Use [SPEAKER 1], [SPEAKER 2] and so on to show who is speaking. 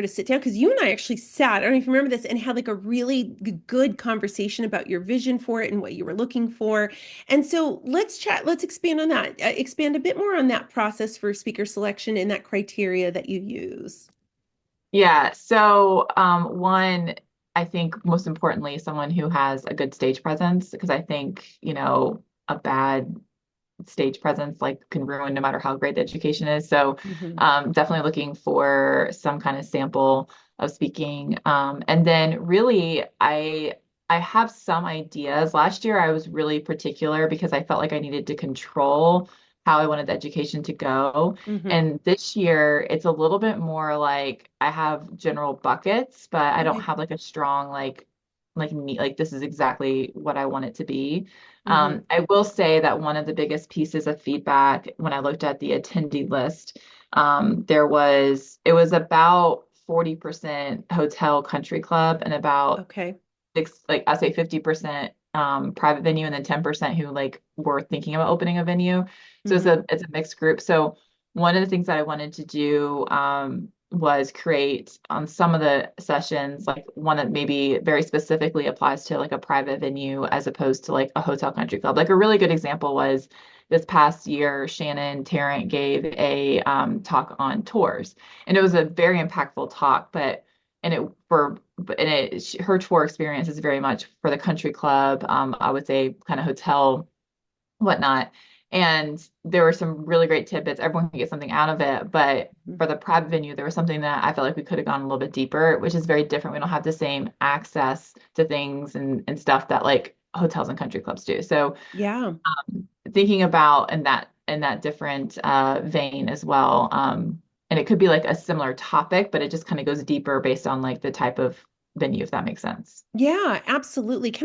[SPEAKER 1] to sit down because you and I actually sat, I don't know if you remember this, and had like a really good conversation about your vision for it and what you were looking for. And so let's chat, let's expand on that, expand a bit more on that process for speaker selection and that criteria that you use.
[SPEAKER 2] Yeah. So, one, I think most importantly, someone who has a good stage presence, because I think, a bad stage presence like can ruin no matter how great the education is. So,
[SPEAKER 1] Hmm.
[SPEAKER 2] definitely looking for some kind of sample of speaking. And then really, I have some ideas. Last year, I was really particular because I felt like I needed to control how I wanted the education to go.
[SPEAKER 1] Hmm.
[SPEAKER 2] And this year, it's a little bit more like I have general buckets, but I don't
[SPEAKER 1] Okay.
[SPEAKER 2] have like a strong like me like this is exactly what I want it to be.
[SPEAKER 1] Hmm.
[SPEAKER 2] I will say that one of the biggest pieces of feedback when I looked at the attendee list, it was about 40% hotel country club and about
[SPEAKER 1] Okay.
[SPEAKER 2] like I say 50% private venue and then 10% who like were thinking about opening a venue. So
[SPEAKER 1] Hmm.
[SPEAKER 2] it's a mixed group. So one of the things that I wanted to do was create on some of the sessions like one that maybe very specifically applies to like a private venue as opposed to like a hotel country club. Like a really good example was this past year, Shannon Tarrant gave a talk on tours, and it was a very impactful talk, but and it for and her tour experience is very much for the country club, I would say kind of hotel, whatnot. And there were some really great tidbits. Everyone could get something out of it, but for the private venue, there was something that I felt like we could have gone a little bit deeper, which is very different. We don't have the same access to things and stuff that like hotels and country clubs do. So
[SPEAKER 1] Yeah.
[SPEAKER 2] thinking about in that different vein as well. And it could be like a similar topic, but it just kind of goes deeper based on like the type of venue, if that makes sense.
[SPEAKER 1] Yeah, absolutely. Can